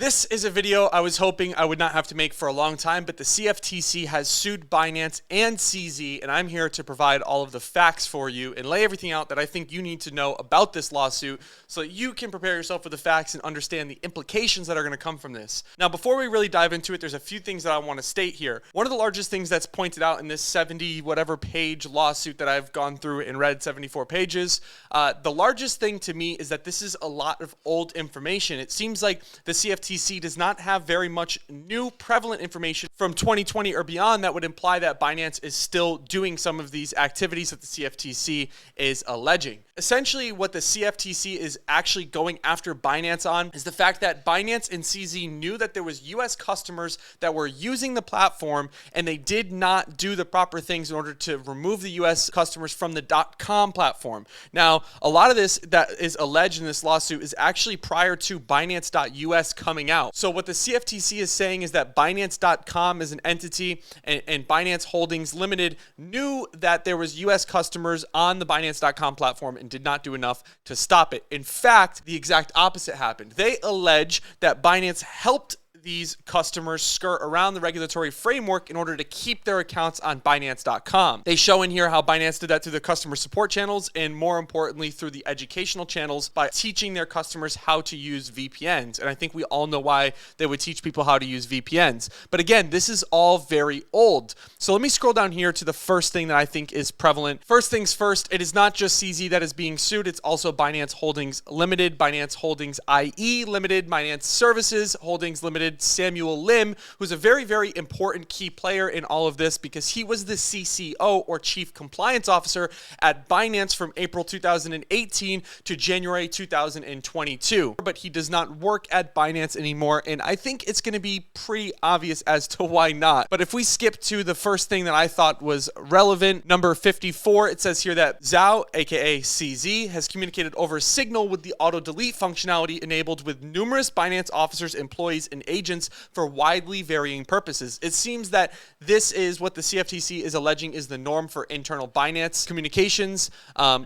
This is a video I was hoping I would not have to make for a long time, but the CFTC has sued Binance and CZ, and I'm here to provide all of the facts for you and lay everything out that I think you need to know about this lawsuit so that you can prepare yourself for the facts and understand the implications that are going to come from this. Now, before we really dive into it, there's a few things that I want to state here. One of the largest things that's pointed out in this 70 whatever page lawsuit that I've gone through and read 74 pages, the largest thing to me is that this is a lot of old information. It seems like the CFTC does not have very much new prevalent information from 2020 or beyond that would imply that Binance is still doing some of these activities that the CFTC is alleging. Essentially, what the CFTC is actually going after Binance on is the fact that Binance and CZ knew that there was US customers that were using the platform and they did not do the proper things in order to remove the US customers from the .com platform. Now, a lot of this that is alleged in this lawsuit is actually prior to Binance.us coming out. So what the CFTC is saying is that Binance.com is an entity and Binance Holdings Limited knew that there was US customers on the Binance.com platform and did not do enough to stop it. In fact, the exact opposite happened. They allege that Binance helped these customers skirt around the regulatory framework in order to keep their accounts on Binance.com. They show in here how Binance did that through the customer support channels and more importantly through the educational channels by teaching their customers how to use VPNs. And I think we all know why they would teach people how to use VPNs. But again, this is all very old. So let me scroll down here to the first thing that I think is prevalent. First things first, it is not just CZ that is being sued. It's also Binance Holdings Limited, Binance Holdings IE Limited, Binance Services Holdings Limited, Samuel Lim, who's a very, very important key player in all of this because he was the CCO or Chief Compliance Officer at Binance from April 2018 to January 2022. But he does not work at Binance anymore, and I think it's going to be pretty obvious as to why not. But if we skip to the first thing that I thought was relevant, number 54, it says here that Zhao, aka CZ, has communicated over Signal with the auto-delete functionality enabled with numerous Binance officers, employees, and agents for widely varying purposes. It seems that this is what the CFTC is alleging is the norm for internal Binance communications.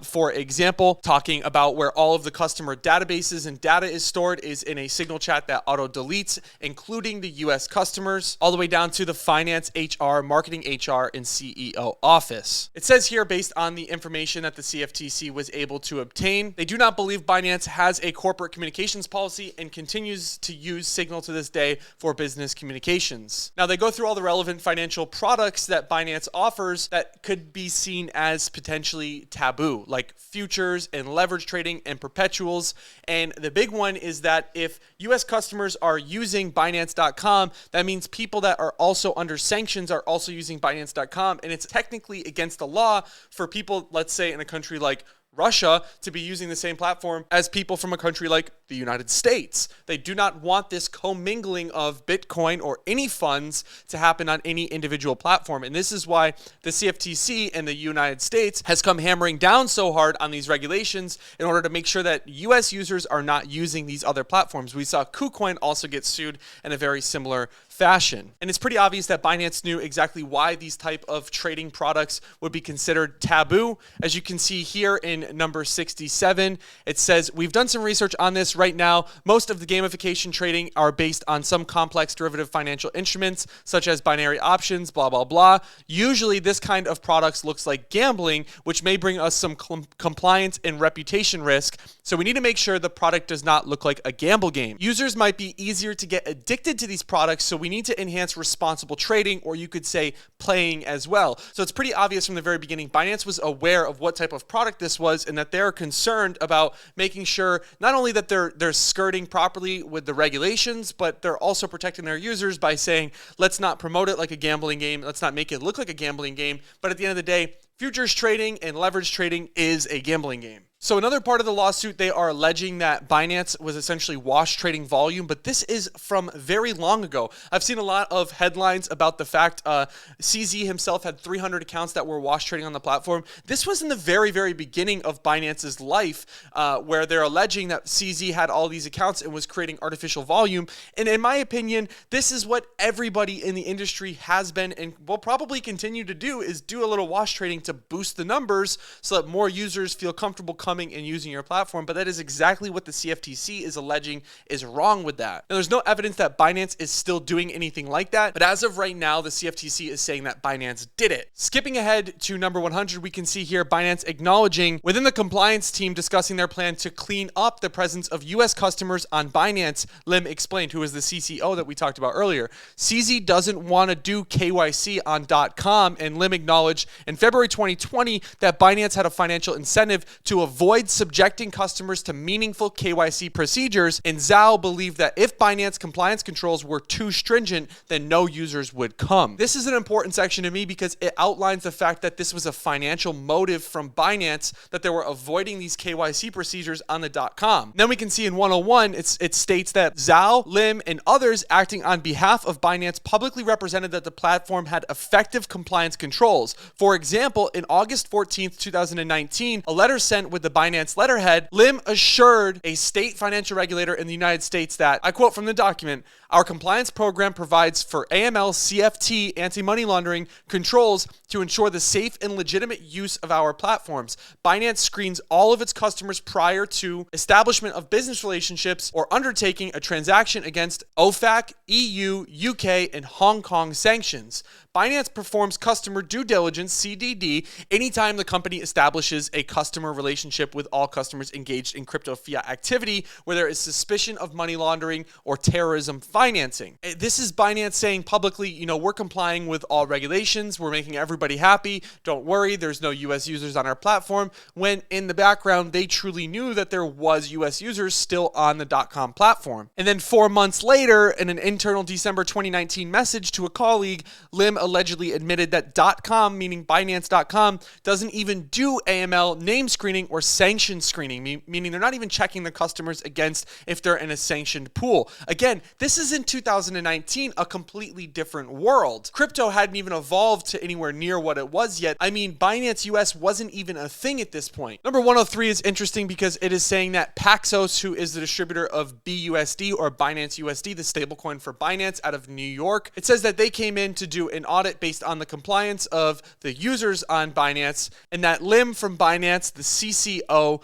For example, talking about where all of the customer databases and data is stored is in a Signal chat that auto-deletes, including the US customers, all the way down to the finance, HR, marketing, HR, and CEO office. It says here, based on the information that the CFTC was able to obtain, they do not believe Binance has a corporate communications policy and continues to use Signal to this day for business communications. Now, they go through all the relevant financial products that Binance offers that could be seen as potentially taboo, like futures and leverage trading and perpetuals. And the big one is that if US customers are using Binance.com, that means people that are also under sanctions are also using Binance.com. And it's technically against the law for people, let's say in a country like Russia, to be using the same platform as people from a country like the United States. They do not want this commingling of Bitcoin or any funds to happen on any individual platform. And this is why the CFTC in the United States has come hammering down so hard on these regulations in order to make sure that US users are not using these other platforms. We saw KuCoin also get sued in a very similar fashion. And it's pretty obvious that Binance knew exactly why these type of trading products would be considered taboo. As you can see here in number 67, it says, we've done some research on this right now. Most of the gamification trading are based on some complex derivative financial instruments, such as binary options, blah, blah, blah. Usually this kind of products looks like gambling, which may bring us some compliance and reputation risk. So we need to make sure the product does not look like a gamble game. Users might be easier to get addicted to these products, so we need to enhance responsible trading, or you could say playing as well. So it's pretty obvious from the very beginning, Binance was aware of what type of product this was and that they're concerned about making sure not only that they're skirting properly with the regulations, but they're also protecting their users by saying, let's not promote it like a gambling game. Let's not make it look like a gambling game. But at the end of the day, futures trading and leverage trading is a gambling game. So another part of the lawsuit, they are alleging that Binance was essentially wash trading volume, but this is from very long ago. I've seen a lot of headlines about the fact CZ himself had 300 accounts that were wash trading on the platform. This was in the very, very beginning of Binance's life, where they're alleging that CZ had all these accounts and was creating artificial volume. And in my opinion, this is what everybody in the industry has been and will probably continue to do, is do a little wash trading to boost the numbers so that more users feel comfortable coming and using your platform, but that is exactly what the CFTC is alleging is wrong with that. Now, there's no evidence that Binance is still doing anything like that, but as of right now, the CFTC is saying that Binance did it. Skipping ahead to number 100, we can see here Binance acknowledging within the compliance team discussing their plan to clean up the presence of U.S. customers on Binance. Lim explained, who is the CCO that we talked about earlier. CZ doesn't want to do KYC on .com, and Lim acknowledged in February 2020 that Binance had a financial incentive to avoid subjecting customers to meaningful KYC procedures, and Zhao believed that if Binance compliance controls were too stringent, then no users would come. This is an important section to me because it outlines the fact that this was a financial motive from Binance, that they were avoiding these KYC procedures on the .com. Then we can see in 101, it states that Zhao, Lim, and others acting on behalf of Binance publicly represented that the platform had effective compliance controls. For example, in August 14th, 2019, a letter sent with the Binance letterhead, Lim assured a state financial regulator in the United States that, I quote from the document, "Our compliance program provides for AML, CFT, anti-money laundering controls to ensure the safe and legitimate use of our platforms. Binance screens all of its customers prior to establishment of business relationships or undertaking a transaction against OFAC, EU, UK, and Hong Kong sanctions. Binance performs customer due diligence, CDD, anytime the company establishes a customer relationship with all customers engaged in crypto fiat activity where there is suspicion of money laundering or terrorism financing." This is Binance saying publicly, we're complying with all regulations. We're making everybody happy. Don't worry, there's no US users on our platform. When in the background, they truly knew that there was US users still on the .com platform. And then 4 months later, in an internal December 2019 message to a colleague, Lim allegedly admitted that .com, meaning Binance.com, doesn't even do AML name screening or sanction screening, meaning they're not even checking the customers against if they're in a sanctioned pool. Again, this is in 2019, a completely different world. Crypto hadn't even evolved to anywhere near what it was yet. I mean, Binance US wasn't even a thing at this point. Number 103 is interesting because it is saying that Paxos, who is the distributor of BUSD or Binance USD, the stablecoin for Binance out of New York, it says that they came in to do an audit based on the compliance of the users on Binance, and that Lim from Binance, the CCO,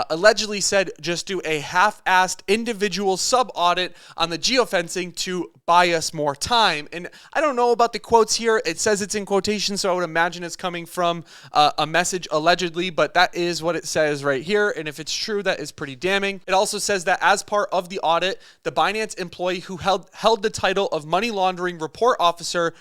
allegedly said just do a half-assed individual sub-audit on the geofencing to buy us more time. And I don't know about the quotes here. It says it's in quotation, so I would imagine it's coming from a message allegedly, but that is what it says right here. And if it's true, that is pretty damning. It also says that as part of the audit, the Binance employee who held the title of money laundering report officer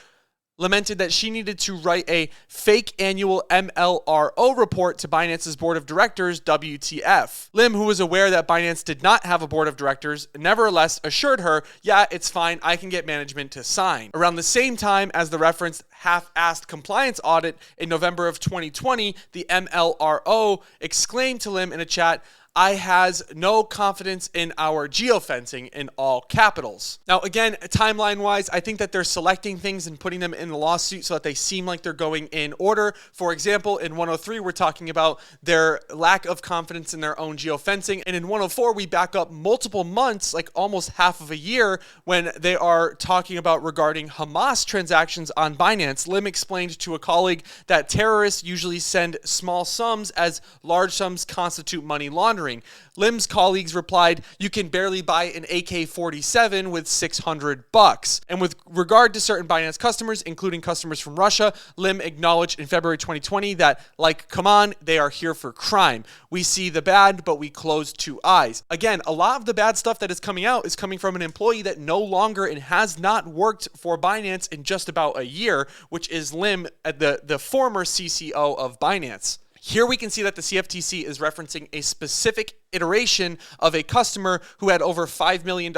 lamented that she needed to write a fake annual MLRO report to Binance's board of directors, WTF. Lim, who was aware that Binance did not have a board of directors, nevertheless assured her, yeah, it's fine, I can get management to sign. Around the same time as the referenced half-assed compliance audit in November of 2020, the MLRO exclaimed to Lim in a chat, "I has no confidence in our geofencing," in all capitals. Now, again, timeline-wise, I think that they're selecting things and putting them in the lawsuit so that they seem like they're going in order. For example, in 103, we're talking about their lack of confidence in their own geofencing. And in 104, we back up multiple months, like almost half of a year, when they are talking about regarding Hamas transactions on Binance. Lim explained to a colleague that terrorists usually send small sums as large sums constitute money laundering. Lim's colleagues replied, "You can barely buy an AK-47 with $600. And with regard to certain Binance customers, including customers from Russia, Lim acknowledged in February 2020 that, like, come on, they are here for crime. We see the bad, but we close two eyes." Again, a lot of the bad stuff that is coming out is coming from an employee that no longer and has not worked for Binance in just about a year, which is Lim, the former CCO of Binance. Here we can see that the CFTC is referencing a specific iteration of a customer who had over $5 million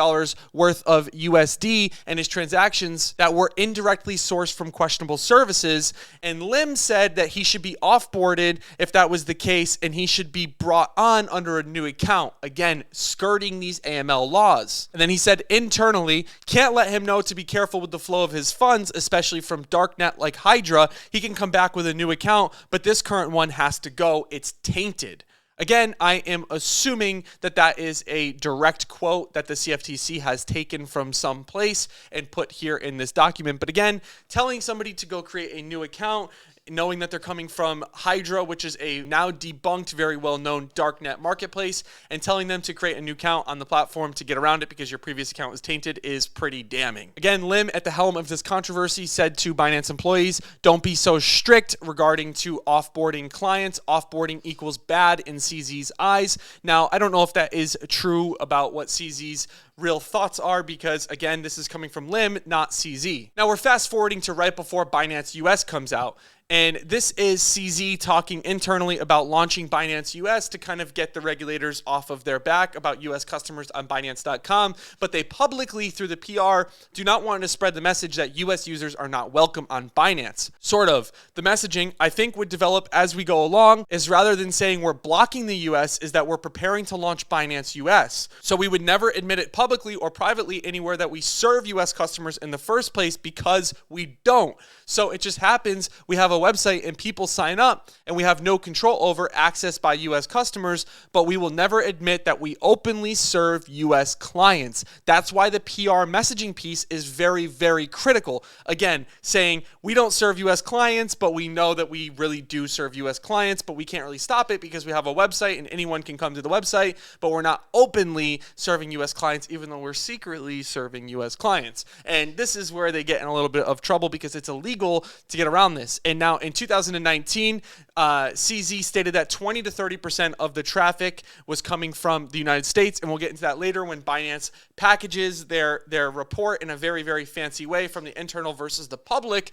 worth of USD and his transactions that were indirectly sourced from questionable services. And Lim said that he should be offboarded if that was the case, and he should be brought on under a new account. Again, skirting these AML laws. And then he said internally, can't let him know to be careful with the flow of his funds, especially from darknet like Hydra. He can come back with a new account, but this current one has to go. It's tainted. Again, I am assuming that that is a direct quote that the CFTC has taken from some place and put here in this document. But again, telling somebody to go create a new account knowing that they're coming from Hydra, which is a now debunked, very well-known darknet marketplace, and telling them to create a new account on the platform to get around it because your previous account was tainted is pretty damning. Again, Lim, at the helm of this controversy, said to Binance employees, don't be so strict regarding to offboarding clients. Offboarding equals bad in CZ's eyes. Now, I don't know if that is true about what CZ's real thoughts are because, again, this is coming from Lim, not CZ. Now, we're fast forwarding to right before Binance US comes out. And this is CZ talking internally about launching Binance US to kind of get the regulators off of their back about US customers on Binance.com. But they publicly, through the PR, do not want to spread the message that US users are not welcome on Binance. Sort of. The messaging, I think, would develop as we go along is rather than saying we're blocking the US, is that we're preparing to launch Binance US. So we would never admit it publicly or privately anywhere that we serve US customers in the first place because we don't. So it just happens we have a website and people sign up and we have no control over access by US customers, but we will never admit that we openly serve US clients. That's why the PR messaging piece is very, very critical. Again, saying we don't serve US clients, but we know that we really do serve US clients, but we can't really stop it because we have a website and anyone can come to the website, but we're not openly serving US clients, even though we're secretly serving US clients. And this is where they get in a little bit of trouble because it's illegal to get around this. And now in 2019, CZ stated that 20 to 30% of the traffic was coming from the United States, and we'll get into that later when Binance packages their report in a very, very fancy way from the internal versus the public,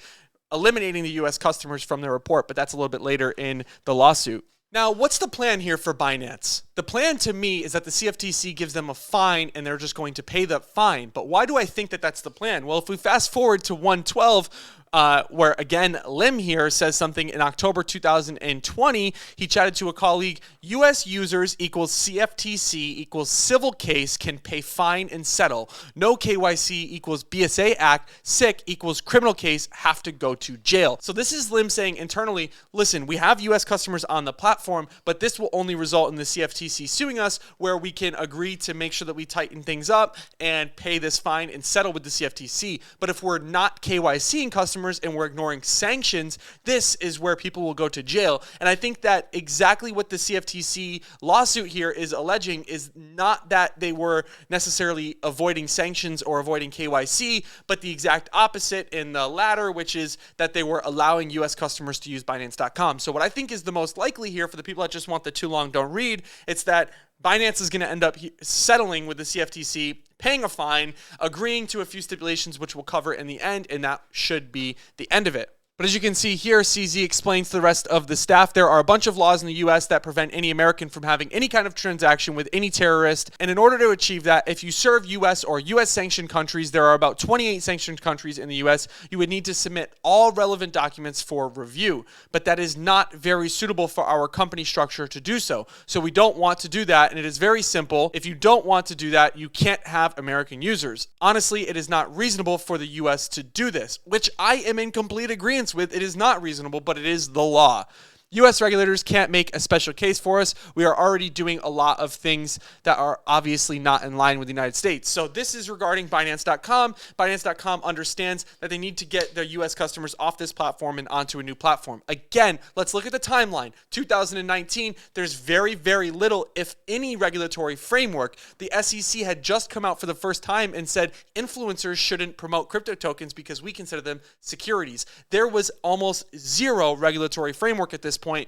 eliminating the US customers from their report, but that's a little bit later in the lawsuit. Now, what's the plan here for Binance? The plan to me is that the CFTC gives them a fine and they're just going to pay that fine. But why do I think that that's the plan? Well, if we fast forward to 112, where again, Lim here says something in October 2020, he chatted to a colleague, US users equals CFTC equals civil case can pay fine and settle. No KYC equals BSA Act, sick equals criminal case, have to go to jail. So this is Lim saying internally, listen, we have US customers on the platform, but this will only result in the CFTC suing us where we can agree to make sure that we tighten things up and pay this fine and settle with the CFTC. But if we're not KYCing customers, and we're ignoring sanctions, this is where people will go to jail. And I think that exactly what the CFTC lawsuit here is alleging is not that they were necessarily avoiding sanctions or avoiding KYC, but the exact opposite in the latter, which is that they were allowing US customers to use Binance.com. So what I think is the most likely here for the people that just want the too long don't read, it's that Binance is going to end up settling with the CFTC, paying a fine, agreeing to a few stipulations which we'll cover in the end, and that should be the end of it. But as you can see here, CZ explains to the rest of the staff, there are a bunch of laws in the US that prevent any American from having any kind of transaction with any terrorist. And in order to achieve that, if you serve US or US sanctioned countries, there are about 28 sanctioned countries in the US, you would need to submit all relevant documents for review. But that is not very suitable for our company structure to do so. So we don't want to do that. And it is very simple. If you don't want to do that, you can't have American users. Honestly, it is not reasonable for the US to do this, which I am in complete agreement with. It is not reasonable, but it is the law. U.S. regulators can't make a special case for us. We are already doing a lot of things that are obviously not in line with the United States. So this is regarding Binance.com. Binance.com understands that they need to get their U.S. customers off this platform and onto a new platform. Again, let's look at the timeline. 2019, there's very, very little, if any, regulatory framework. The SEC had just come out for the first time and said influencers shouldn't promote crypto tokens because we consider them securities. There was almost zero regulatory framework at this point.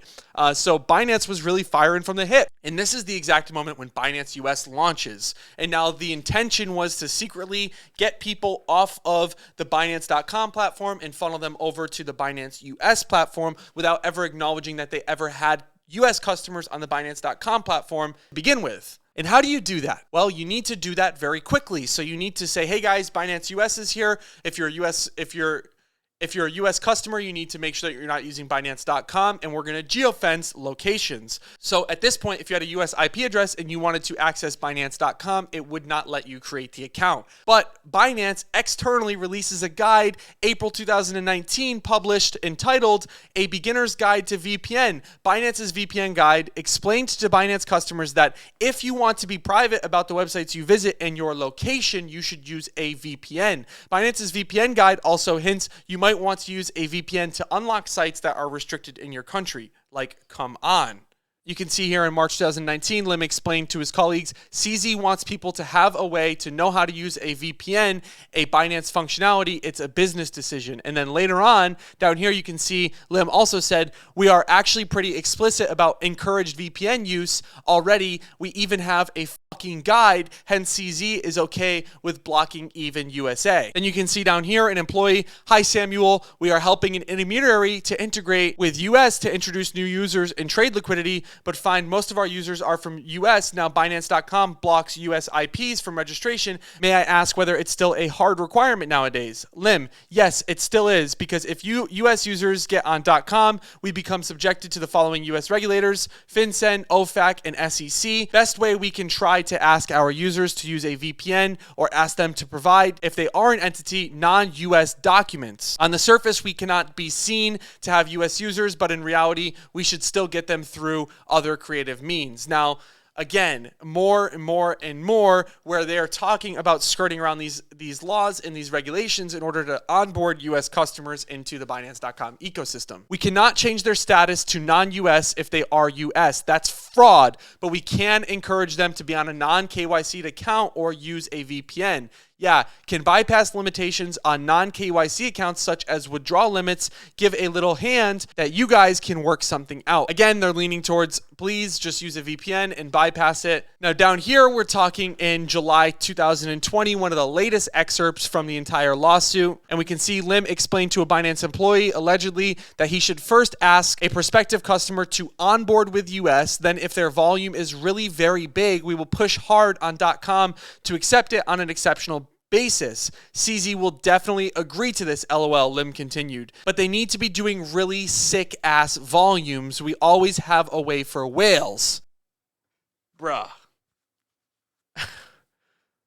So Binance was really firing from the hip. And this is the exact moment when Binance US launches. And now the intention was to secretly get people off of the Binance.com platform and funnel them over to the Binance US platform without ever acknowledging that they ever had US customers on the Binance.com platform to begin with. And how do you do that? Well, you need to do that very quickly. So you need to say, hey guys, Binance US is here. If you're a US customer, you need to make sure that you're not using Binance.com, and we're going to geofence locations. So at this point, if you had a US IP address and you wanted to access Binance.com, it would not let you create the account. But Binance externally releases a guide, April 2019, published, entitled A Beginner's Guide to VPN. Binance's VPN guide explained to Binance customers that if you want to be private about the websites you visit and your location, you should use a VPN. Binance's VPN guide also hints you might want to use a VPN to unlock sites that are restricted in your country. Like, come on. You can see here in March 2019, Lim explained to his colleagues, CZ wants people to have a way to know how to use a VPN, a Binance functionality. It's a business decision. And then later on, down here, you can see Lim also said, we are actually pretty explicit about encouraged VPN use already. We even have a fucking guide, hence CZ is okay with blocking even USA. Then you can see down here an employee, hi Samuel, we are helping an intermediary to integrate with US to introduce new users and trade liquidity, but find most of our users are from US. Now Binance.com blocks US IPs from registration. May I ask whether it's still a hard requirement nowadays? Lim, yes, it still is, because if US users get on .com, we become subjected to the following US regulators, FinCEN, OFAC, and SEC. Best way we can try to ask our users to use a VPN or ask them to provide, if they are an entity, non-US documents. On the surface, we cannot be seen to have US users, but in reality, we should still get them through other creative means. Now, again, more and more and more where they're talking about skirting around these laws and these regulations in order to onboard US customers into the Binance.com ecosystem. We cannot change their status to non-US if they are US. That's fraud, but we can encourage them to be on a non-KYC'd account or use a VPN. Yeah, can bypass limitations on non-KYC accounts such as withdrawal limits, give a little hand that you guys can work something out. Again, they're leaning towards, please just use a VPN and bypass it. Now down here, we're talking in July 2020, one of the latest excerpts from the entire lawsuit. And we can see Lim explained to a Binance employee, allegedly, that he should first ask a prospective customer to onboard with US. Then if their volume is really very big, we will push hard on .com to accept it on an exceptional basis. CZ will definitely agree to this, LOL, Lim continued. But they need to be doing really sick ass volumes. We always have a way for whales. Bruh.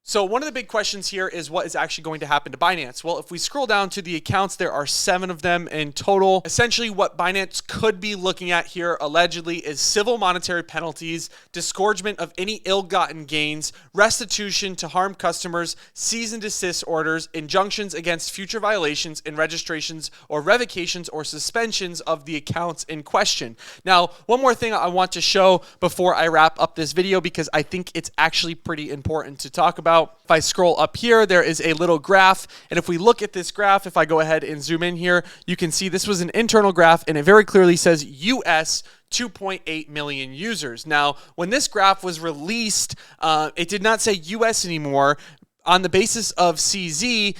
So one of the big questions here is what is actually going to happen to Binance? Well, if we scroll down to the accounts, there are 7 of them in total. Essentially, what Binance could be looking at here, allegedly, is civil monetary penalties, disgorgement of any ill-gotten gains, restitution to harmed customers, cease and desist orders, injunctions against future violations, and registrations or revocations or suspensions of the accounts in question. Now, one more thing I want to show before I wrap up this video, because I think it's actually pretty important to talk about. If I scroll up here, there is a little graph. And if we look at this graph, if I go ahead and zoom in here, you can see this was an internal graph and it very clearly says US 2.8 million users. Now, when this graph was released, it did not say US anymore. On the basis of CZ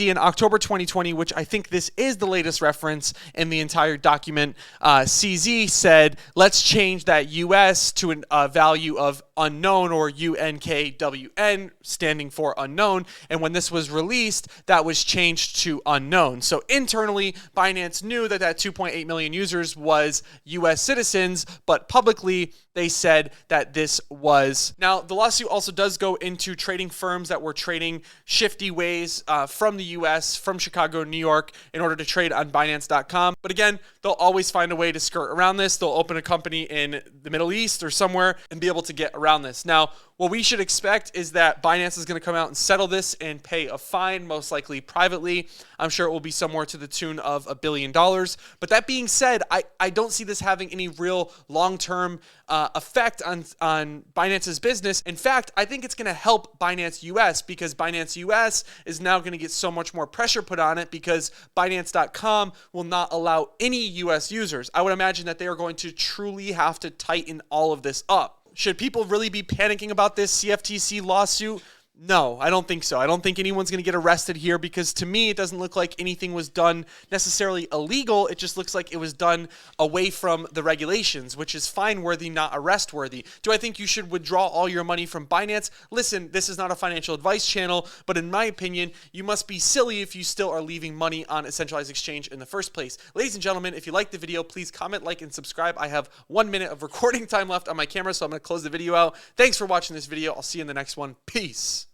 in October 2020, which I think this is the latest reference in the entire document, CZ said, let's change that US to a value of unknown, or UNKWN, standing for unknown. And when this was released, that was changed to unknown. So internally, Binance knew that that 2.8 million users was US citizens, but publicly they said that this was. Now, the lawsuit also does go into trading firms that were trading shifty ways from the US, from Chicago, New York, in order to trade on Binance.com. But again, they'll always find a way to skirt around this. They'll open a company in the Middle East or somewhere and be able to get around this. Now, what we should expect is that Binance is going to come out and settle this and pay a fine, most likely privately. I'm sure it will be somewhere to the tune of $1 billion. But that being said, I don't see this having any real long-term effect on Binance's business. In fact, I think it's going to help Binance US, because Binance US is now going to get so much more pressure put on it, because Binance.com will not allow any US users. I would imagine that they are going to truly have to tighten all of this up. Should people really be panicking about this CFTC lawsuit? No, I don't think so. I don't think anyone's going to get arrested here, because to me, it doesn't look like anything was done necessarily illegal. It just looks like it was done away from the regulations, which is fine-worthy, not arrest-worthy. Do I think you should withdraw all your money from Binance? Listen, this is not a financial advice channel, but in my opinion, you must be silly if you still are leaving money on a centralized exchange in the first place. Ladies and gentlemen, if you liked the video, please comment, like, and subscribe. I have 1 minute of recording time left on my camera, so I'm going to close the video out. Thanks for watching this video. I'll see you in the next one. Peace.